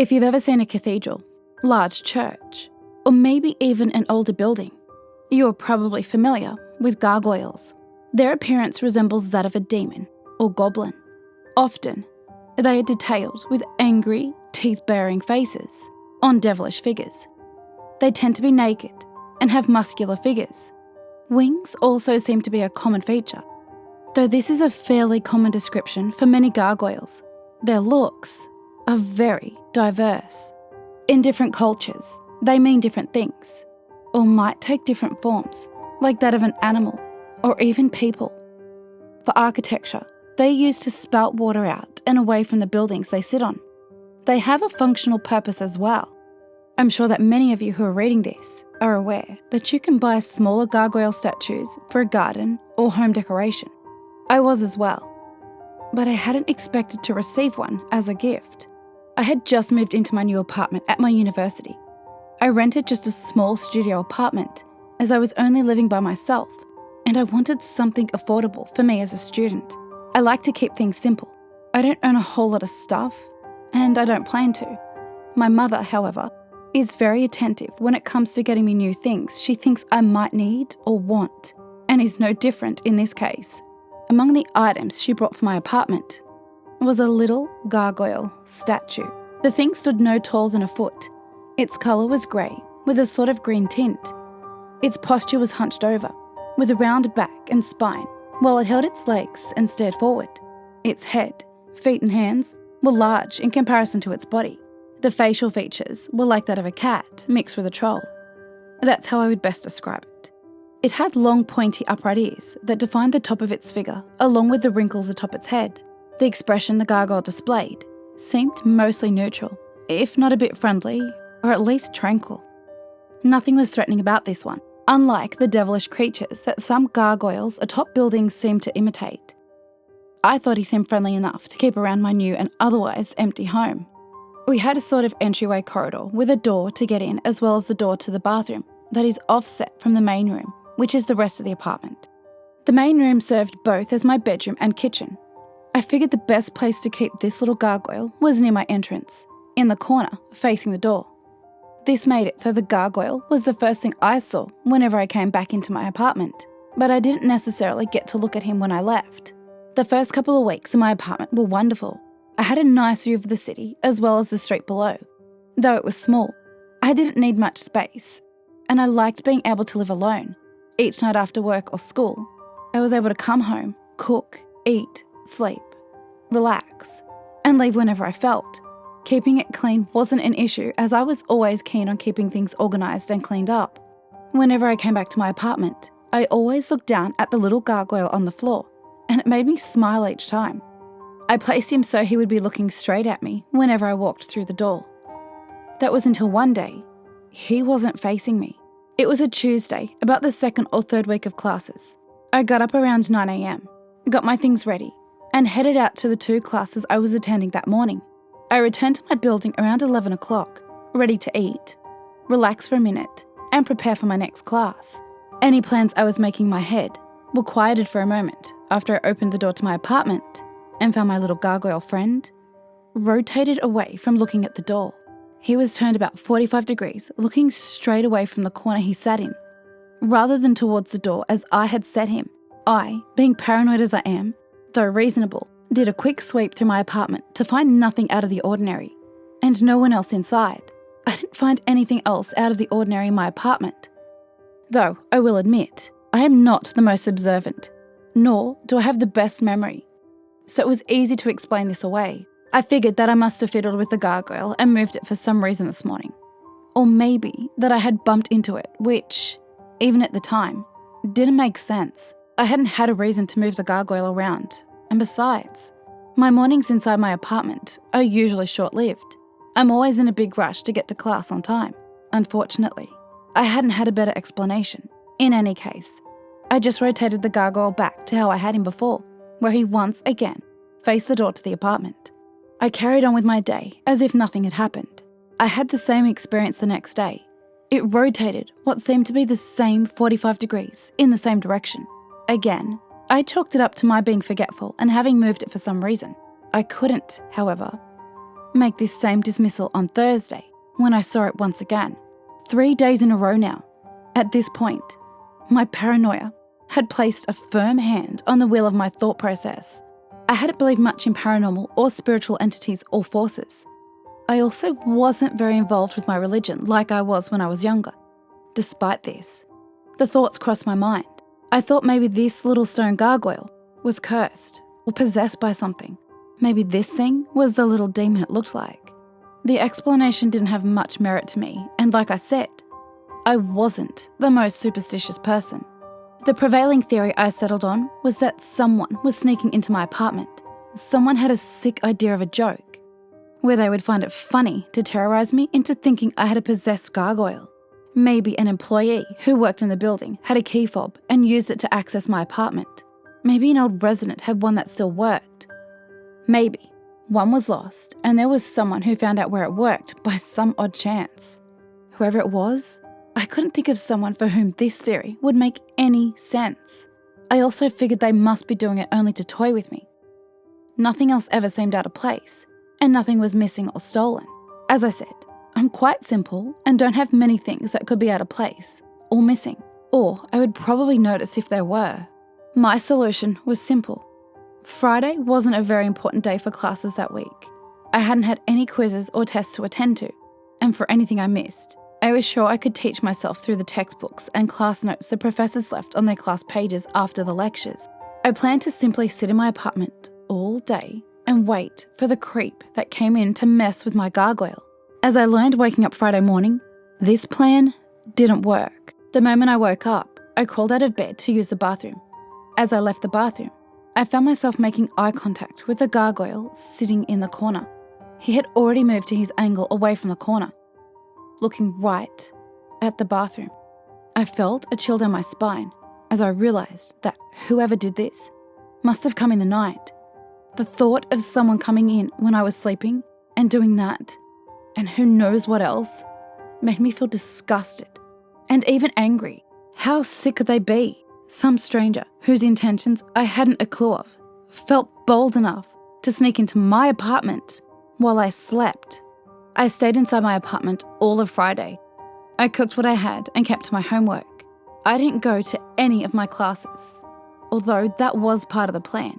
If you've ever seen a cathedral, large church, or maybe even an older building, you are probably familiar with gargoyles. Their appearance resembles that of a demon or goblin. Often, they are detailed with angry, teeth-baring faces on devilish figures. They tend to be naked and have muscular figures. Wings also seem to be a common feature, though this is a fairly common description for many gargoyles. Their looks are very diverse. In different cultures, they mean different things, or might take different forms, like that of an animal or even people. For architecture, they are used to spout water out and away from the buildings they sit on. They have a functional purpose as well. I'm sure that many of you who are reading this are aware that you can buy smaller gargoyle statues for a garden or home decoration. I was as well, but I hadn't expected to receive one as a gift. I had just moved into my new apartment at my university. I rented just a small studio apartment as I was only living by myself, and I wanted something affordable for me as a student. I like to keep things simple. I don't own a whole lot of stuff, and I don't plan to. My mother, however, is very attentive when it comes to getting me new things she thinks I might need or want, and is no different in this case. Among the items she brought for my apartment was a little gargoyle statue. The thing stood no taller than a foot. Its colour was grey, with a sort of green tint. Its posture was hunched over, with a round back and spine, while it held its legs and stared forward. Its head, feet and hands were large in comparison to its body. The facial features were like that of a cat mixed with a troll. That's how I would best describe it. It had long pointy upright ears that defined the top of its figure, along with the wrinkles atop its head. The expression the gargoyle displayed seemed mostly neutral, if not a bit friendly, or at least tranquil. Nothing was threatening about this one, unlike the devilish creatures that some gargoyles atop buildings seem to imitate. I thought he seemed friendly enough to keep around my new and otherwise empty home. We had a sort of entryway corridor with a door to get in, as well as the door to the bathroom that is offset from the main room, which is the rest of the apartment. The main room served both as my bedroom and kitchen. I figured the best place to keep this little gargoyle was near my entrance, in the corner facing the door. This made it so the gargoyle was the first thing I saw whenever I came back into my apartment, but I didn't necessarily get to look at him when I left. The first couple of weeks in my apartment were wonderful. I had a nice view of the city as well as the street below. Though it was small, I didn't need much space, and I liked being able to live alone. Each night after work or school, I was able to come home, cook, eat, sleep, relax, and leave whenever I felt. Keeping it clean wasn't an issue, as I was always keen on keeping things organised and cleaned up. Whenever I came back to my apartment, I always looked down at the little gargoyle on the floor, and it made me smile each time. I placed him so he would be looking straight at me whenever I walked through the door. That was until one day, he wasn't facing me. It was a Tuesday, about the second or third week of classes. I got up around 9 a.m, got my things ready, and headed out to the 2 classes I was attending that morning. I returned to my building around 11 o'clock, ready to eat, relax for a minute, and prepare for my next class. Any plans I was making in my head were quieted for a moment after I opened the door to my apartment and found my little gargoyle friend rotated away from looking at the door. He was turned about 45 degrees, looking straight away from the corner he sat in, rather than towards the door as I had set him. I, being paranoid as I am, though reasonable, did a quick sweep through my apartment to find nothing out of the ordinary, and no one else inside. I didn't find anything else out of the ordinary in my apartment. Though, I will admit, I am not the most observant, nor do I have the best memory, so it was easy to explain this away. I figured that I must have fiddled with the gargoyle and moved it for some reason this morning. Or maybe that I had bumped into it, which, even at the time, didn't make sense. I hadn't had a reason to move the gargoyle around. And besides, my mornings inside my apartment are usually short-lived. I'm always in a big rush to get to class on time. Unfortunately, I hadn't had a better explanation. In any case, I just rotated the gargoyle back to how I had him before, where he once again faced the door to the apartment. I carried on with my day as if nothing had happened. I had the same experience the next day. It rotated what seemed to be the same 45 degrees in the same direction. Again, I chalked it up to my being forgetful and having moved it for some reason. I couldn't, however, make this same dismissal on Thursday when I saw it once again, 3 days in a row now. At this point, my paranoia had placed a firm hand on the wheel of my thought process. I hadn't believed much in paranormal or spiritual entities or forces. I also wasn't very involved with my religion like I was when I was younger. Despite this, the thoughts crossed my mind. I thought maybe this little stone gargoyle was cursed or possessed by something. Maybe this thing was the little demon it looked like. The explanation didn't have much merit to me, and like I said, I wasn't the most superstitious person. The prevailing theory I settled on was that someone was sneaking into my apartment. Someone had a sick idea of a joke, where they would find it funny to terrorise me into thinking I had a possessed gargoyle. Maybe an employee who worked in the building had a key fob and used it to access my apartment. Maybe an old resident had one that still worked. Maybe one was lost and there was someone who found out where it worked by some odd chance. Whoever it was, I couldn't think of someone for whom this theory would make any sense. I also figured they must be doing it only to toy with me. Nothing else ever seemed out of place, and nothing was missing or stolen. As I said, I'm quite simple and don't have many things that could be out of place or missing, or I would probably notice if there were. My solution was simple. Friday wasn't a very important day for classes that week. I hadn't had any quizzes or tests to attend to, and for anything I missed, I was sure I could teach myself through the textbooks and class notes the professors left on their class pages after the lectures. I planned to simply sit in my apartment all day and wait for the creep that came in to mess with my gargoyle. As I learned waking up Friday morning, this plan didn't work. The moment I woke up, I crawled out of bed to use the bathroom. As I left the bathroom, I found myself making eye contact with the gargoyle sitting in the corner. He had already moved to his angle away from the corner, looking right at the bathroom. I felt a chill down my spine as I realised that whoever did this must have come in the night. The thought of someone coming in when I was sleeping and doing that, and who knows what else, made me feel disgusted and even angry. How sick could they be? Some stranger whose intentions I hadn't a clue of felt bold enough to sneak into my apartment while I slept. I stayed inside my apartment all of Friday. I cooked what I had and kept to my homework. I didn't go to any of my classes, although that was part of the plan.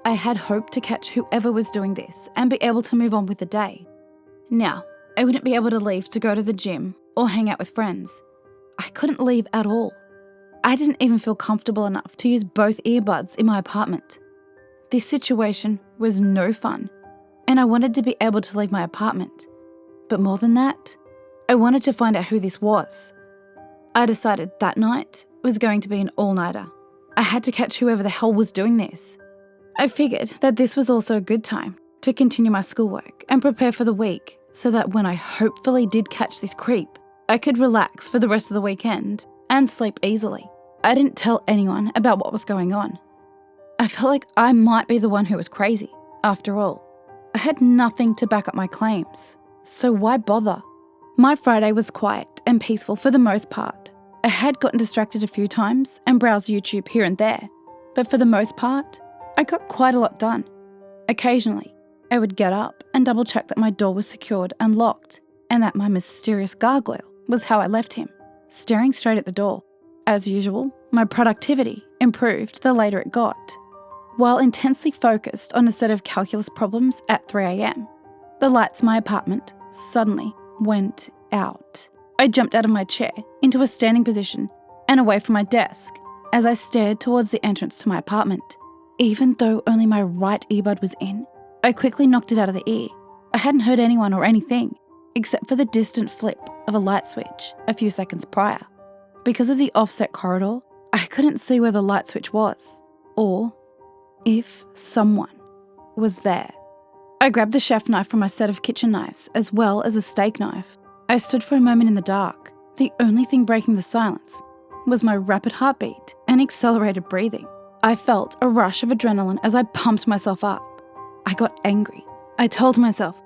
I had hoped to catch whoever was doing this and be able to move on with the day. Now, I wouldn't be able to leave to go to the gym or hang out with friends. I couldn't leave at all. I didn't even feel comfortable enough to use both earbuds in my apartment. This situation was no fun, and I wanted to be able to leave my apartment. But more than that, I wanted to find out who this was. I decided that night was going to be an all-nighter. I had to catch whoever the hell was doing this. I figured that this was also a good time to continue my schoolwork and prepare for the week so that when I hopefully did catch this creep, I could relax for the rest of the weekend and sleep easily. I didn't tell anyone about what was going on. I felt like I might be the one who was crazy. After all, I had nothing to back up my claims, so why bother? My Friday was quiet and peaceful for the most part. I had gotten distracted a few times and browsed YouTube here and there, but for the most part, I got quite a lot done. Occasionally, I would get up and double check that my door was secured and locked, and that my mysterious gargoyle was how I left him, staring straight at the door. As usual, my productivity improved the later it got. While intensely focused on a set of calculus problems at 3 a.m, the lights in my apartment suddenly went out. I jumped out of my chair into a standing position and away from my desk as I stared towards the entrance to my apartment. Even though only my right earbud was in, I quickly knocked it out of the ear. I hadn't heard anyone or anything, except for the distant flip of a light switch a few seconds prior. Because of the offset corridor, I couldn't see where the light switch was, or if someone was there. I grabbed the chef knife from my set of kitchen knives, as well as a steak knife. I stood for a moment in the dark. The only thing breaking the silence was my rapid heartbeat and accelerated breathing. I felt a rush of adrenaline as I pumped myself up. I got angry. I told myself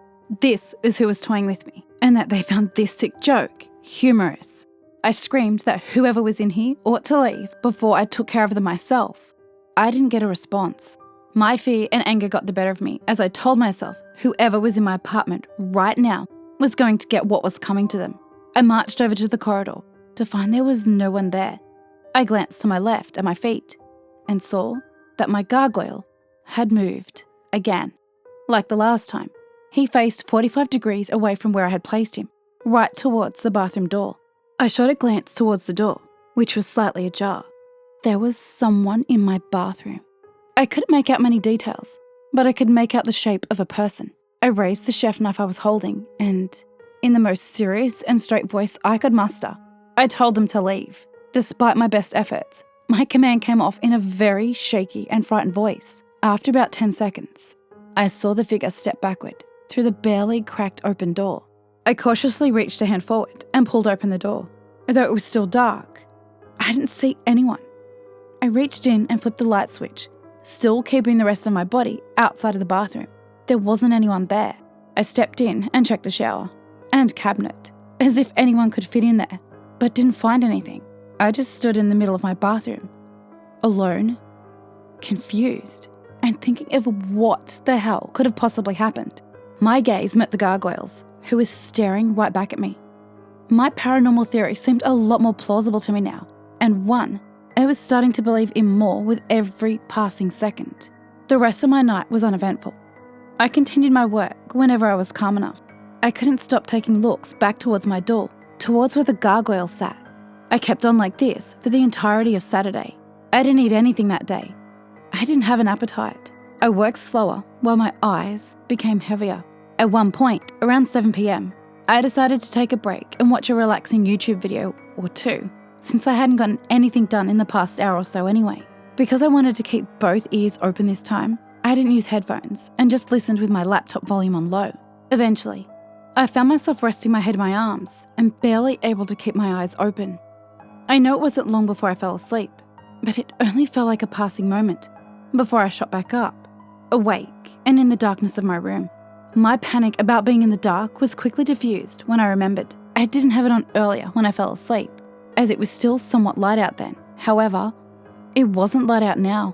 this is who was toying with me, and that they found this sick joke humorous. I screamed that whoever was in here ought to leave before I took care of them myself. I didn't get a response. My fear and anger got the better of me as I told myself whoever was in my apartment right now was going to get what was coming to them. I marched over to the corridor to find there was no one there. I glanced to my left at my feet and saw that my gargoyle had moved again. Like the last time, he faced 45 degrees away from where I had placed him, right towards the bathroom door. I shot a glance towards the door, which was slightly ajar. There was someone in my bathroom. I couldn't make out many details, but I could make out the shape of a person. I raised the chef knife I was holding and, in the most serious and straight voice I could muster, I told them to leave. Despite my best efforts, my command came off in a very shaky and frightened voice. After about 10 seconds, I saw the figure step backward through the barely cracked open door. I cautiously reached a hand forward and pulled open the door. Although it was still dark, I didn't see anyone. I reached in and flipped the light switch, still keeping the rest of my body outside of the bathroom. There wasn't anyone there. I stepped in and checked the shower and cabinet, as if anyone could fit in there, but didn't find anything. I just stood in the middle of my bathroom, alone, confused, and thinking of what the hell could have possibly happened. My gaze met the gargoyle's, who was staring right back at me. My paranormal theory seemed a lot more plausible to me now, and one I was starting to believe in more with every passing second. The rest of my night was uneventful. I continued my work whenever I was calm enough. I couldn't stop taking looks back towards my door, towards where the gargoyle sat. I kept on like this for the entirety of Saturday. I didn't eat anything that day. I didn't have an appetite. I worked slower while my eyes became heavier. At one point, around 7 p.m, I decided to take a break and watch a relaxing YouTube video or two, since I hadn't gotten anything done in the past hour or so anyway. Because I wanted to keep both ears open this time, I didn't use headphones and just listened with my laptop volume on low. Eventually, I found myself resting my head in my arms and barely able to keep my eyes open. I know it wasn't long before I fell asleep, but it only felt like a passing moment before I shot back up, awake and in the darkness of my room. My panic about being in the dark was quickly diffused when I remembered I didn't have it on earlier when I fell asleep, as it was still somewhat light out then. However, it wasn't light out now.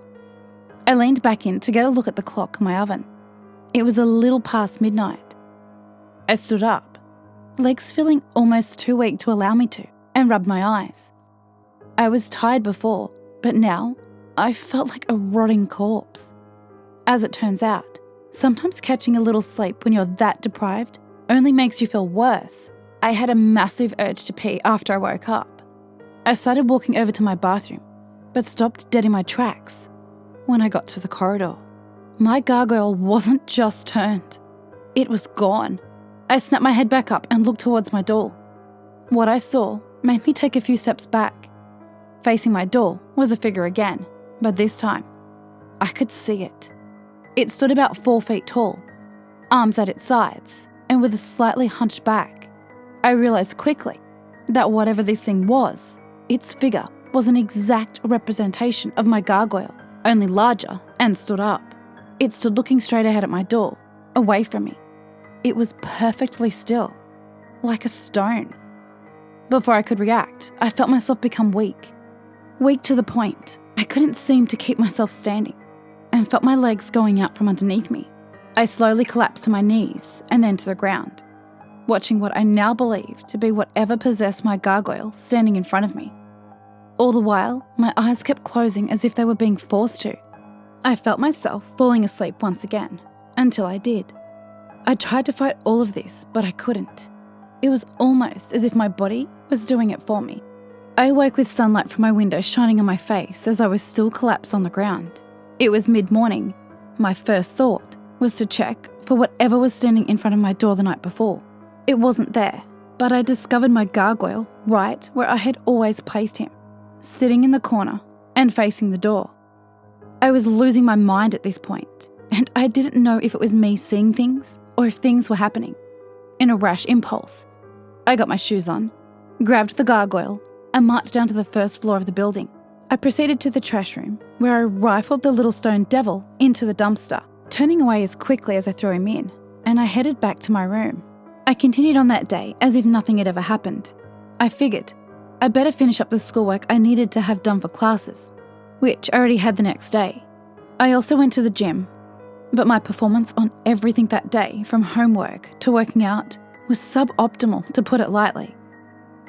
I leaned back in to get a look at the clock in my oven. It was a little past midnight. I stood up, legs feeling almost too weak to allow me to, and rubbed my eyes. I was tired before, but now I felt like a rotting corpse. As it turns out, sometimes catching a little sleep when you're that deprived only makes you feel worse. I had a massive urge to pee after I woke up. I started walking over to my bathroom, but stopped dead in my tracks when I got to the corridor. My gargoyle wasn't just turned. It was gone. I snapped my head back up and looked towards my door. What I saw made me take a few steps back. Facing my door was a figure again, but this time, I could see it. It stood about 4 feet tall, arms at its sides, and with a slightly hunched back. I realised quickly that whatever this thing was, its figure was an exact representation of my gargoyle, only larger and stood up. It stood looking straight ahead at my door, away from me. It was perfectly still, like a stone. Before I could react, I felt myself become weak. Weak to the point I couldn't seem to keep myself standing, and felt my legs going out from underneath me. I slowly collapsed to my knees and then to the ground, watching what I now believe to be whatever possessed my gargoyle standing in front of me. All the while, my eyes kept closing as if they were being forced to. I felt myself falling asleep once again, until I did. I tried to fight all of this, but I couldn't. It was almost as if my body was doing it for me. I awoke with sunlight from my window shining on my face as I was still collapsed on the ground. It was mid-morning. My first thought was to check for whatever was standing in front of my door the night before. It wasn't there, but I discovered my gargoyle right where I had always placed him, sitting in the corner and facing the door. I was losing my mind at this point, and I didn't know if it was me seeing things or if things were happening. In a rash impulse, I got my shoes on, grabbed the gargoyle, and marched down to the first floor of the building. I proceeded to the trash room, where I rifled the little stone devil into the dumpster, turning away as quickly as I threw him in, and I headed back to my room. I continued on that day as if nothing had ever happened. I figured I'd better finish up the schoolwork I needed to have done for classes, which I already had the next day. I also went to the gym, but my performance on everything that day, from homework to working out, was suboptimal, to put it lightly.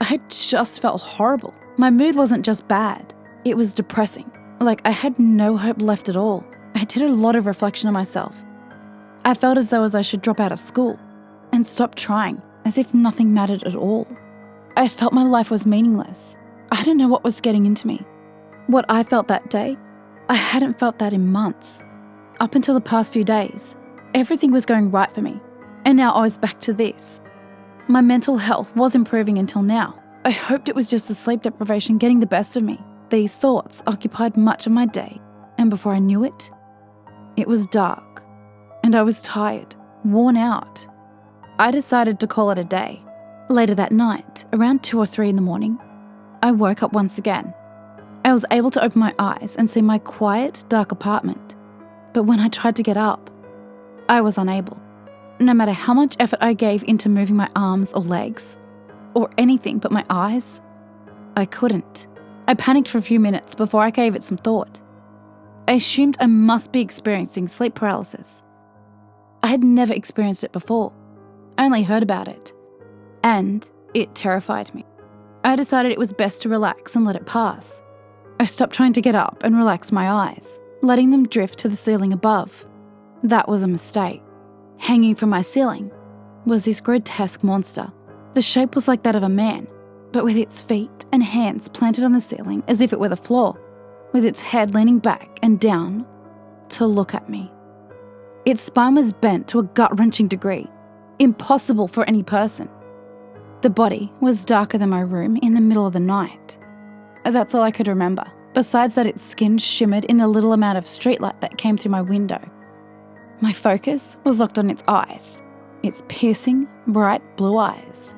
I had just felt horrible. My mood wasn't just bad, it was depressing. Like I had no hope left at all. I did a lot of reflection on myself. I felt as though I should drop out of school and stop trying, as if nothing mattered at all. I felt my life was meaningless. I didn't know what was getting into me. What I felt that day, I hadn't felt that in months. Up until the past few days, everything was going right for me, and now I was back to this. My mental health was improving until now. I hoped it was just the sleep deprivation getting the best of me. These thoughts occupied much of my day, and before I knew it, it was dark, and I was tired, worn out. I decided to call it a day. Later that night, around 2 or 3 in the morning, I woke up once again. I was able to open my eyes and see my quiet, dark apartment. But when I tried to get up, I was unable. No matter how much effort I gave into moving my arms or legs, or anything but my eyes, I couldn't. I panicked for a few minutes before I gave it some thought. I assumed I must be experiencing sleep paralysis. I had never experienced it before. I only heard about it. And it terrified me. I decided it was best to relax and let it pass. I stopped trying to get up and relax my eyes, letting them drift to the ceiling above. That was a mistake. Hanging from my ceiling was this grotesque monster. The shape was like that of a man, but with its feet and hands planted on the ceiling as if it were the floor, with its head leaning back and down to look at me. Its spine was bent to a gut-wrenching degree, impossible for any person. The body was darker than my room in the middle of the night. That's all I could remember, besides that its skin shimmered in the little amount of streetlight that came through my window. My focus was locked on its eyes, its piercing, bright blue eyes.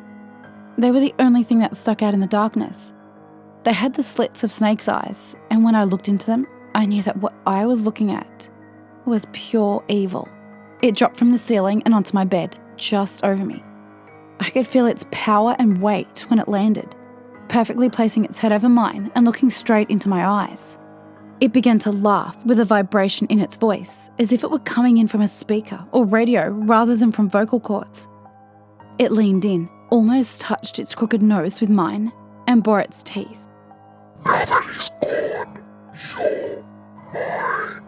They were the only thing that stuck out in the darkness. They had the slits of snake's eyes, and when I looked into them, I knew that what I was looking at was pure evil. It dropped from the ceiling and onto my bed, just over me. I could feel its power and weight when it landed, perfectly placing its head over mine and looking straight into my eyes. It began to laugh with a vibration in its voice, as if it were coming in from a speaker or radio rather than from vocal cords. It leaned in, almost touched its crooked nose with mine, and bore its teeth. Now that he's gone, you're mine.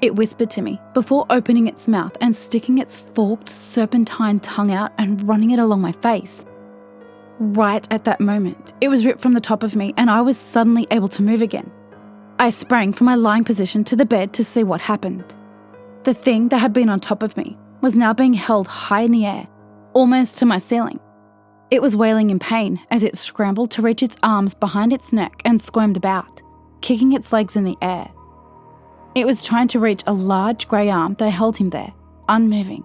It whispered to me before opening its mouth and sticking its forked serpentine tongue out and running it along my face. Right at that moment, it was ripped from the top of me and I was suddenly able to move again. I sprang from my lying position to the bed to see what happened. The thing that had been on top of me was now being held high in the air, almost to my ceiling. It was wailing in pain as it scrambled to reach its arms behind its neck and squirmed about, kicking its legs in the air. It was trying to reach a large grey arm that held him there, unmoving.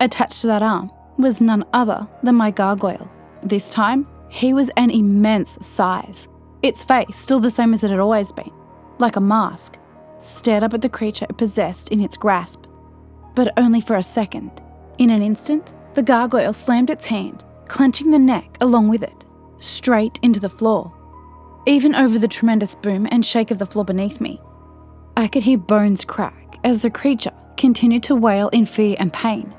Attached to that arm was none other than my gargoyle. This time, he was an immense size. Its face, still the same as it had always been, like a mask, stared up at the creature it possessed in its grasp. But only for a second. In an instant, the gargoyle slammed its hand, clenching the neck along with it, straight into the floor. Even over the tremendous boom and shake of the floor beneath me, I could hear bones crack as the creature continued to wail in fear and pain.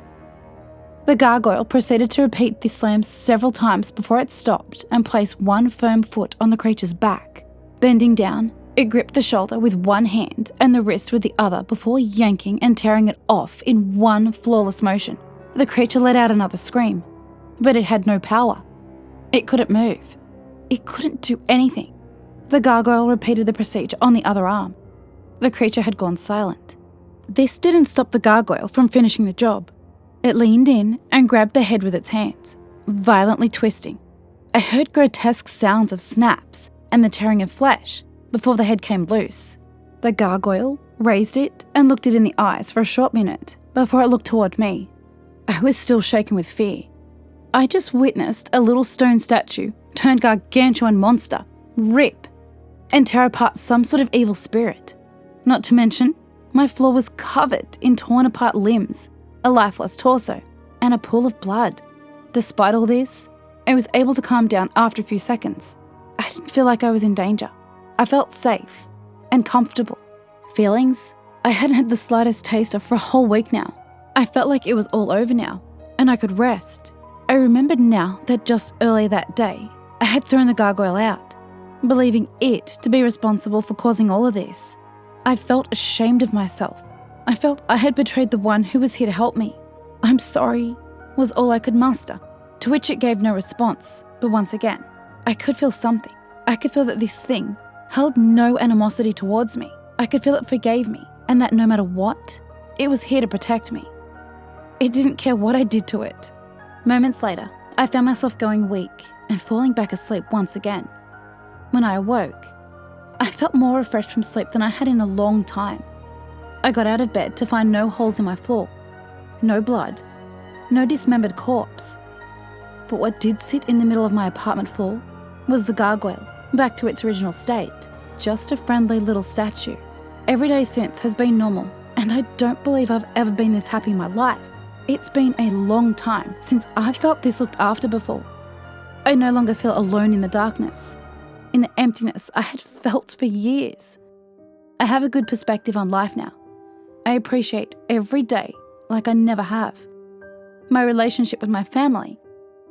The gargoyle proceeded to repeat this slam several times before it stopped and placed one firm foot on the creature's back. Bending down, it gripped the shoulder with one hand and the wrist with the other before yanking and tearing it off in one flawless motion. The creature let out another scream, but it had no power. It couldn't move. It couldn't do anything. The gargoyle repeated the procedure on the other arm. The creature had gone silent. This didn't stop the gargoyle from finishing the job. It leaned in and grabbed the head with its hands, violently twisting. I heard grotesque sounds of snaps and the tearing of flesh before the head came loose. The gargoyle raised it and looked it in the eyes for a short minute before it looked toward me. I was still shaken with fear. I just witnessed a little stone statue turned gargantuan monster, rip, and tear apart some sort of evil spirit. Not to mention, my floor was covered in torn apart limbs, a lifeless torso, and a pool of blood. Despite all this, I was able to calm down after a few seconds. I didn't feel like I was in danger. I felt safe and comfortable. Feelings I hadn't had the slightest taste of for a whole week now. I felt like it was all over now, and I could rest. I remembered now that just earlier that day, I had thrown the gargoyle out, believing it to be responsible for causing all of this. I felt ashamed of myself. I felt I had betrayed the one who was here to help me. "I'm sorry," was all I could muster, to which it gave no response. But once again, I could feel something. I could feel that this thing held no animosity towards me. I could feel it forgave me, and that no matter what, it was here to protect me. It didn't care what I did to it. Moments later, I found myself going weak and falling back asleep once again. When I awoke, I felt more refreshed from sleep than I had in a long time. I got out of bed to find no holes in my floor, no blood, no dismembered corpse. But what did sit in the middle of my apartment floor was the gargoyle, back to its original state, just a friendly little statue. Every day since has been normal, and I don't believe I've ever been this happy in my life. It's been a long time since I've felt this looked after before. I no longer feel alone in the darkness, in the emptiness I had felt for years. I have a good perspective on life now. I appreciate every day like I never have. My relationship with my family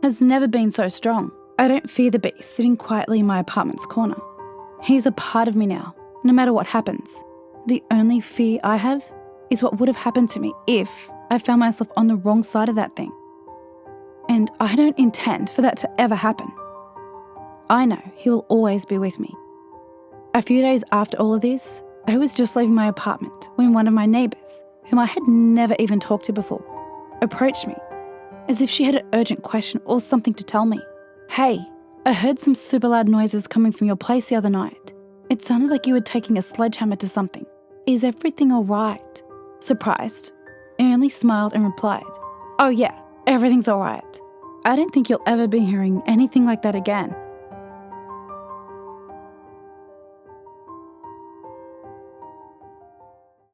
has never been so strong. I don't fear the beast sitting quietly in my apartment's corner. He's a part of me now, no matter what happens. The only fear I have is what would have happened to me if I found myself on the wrong side of that thing. And I don't intend for that to ever happen. I know he will always be with me. A few days after all of this, I was just leaving my apartment when one of my neighbours, whom I had never even talked to before, approached me as if she had an urgent question or something to tell me. "Hey, I heard some super loud noises coming from your place the other night. It sounded like you were taking a sledgehammer to something. Is everything all right?" Surprised, I only smiled and replied, "Oh yeah, everything's all right. I don't think you'll ever be hearing anything like that again."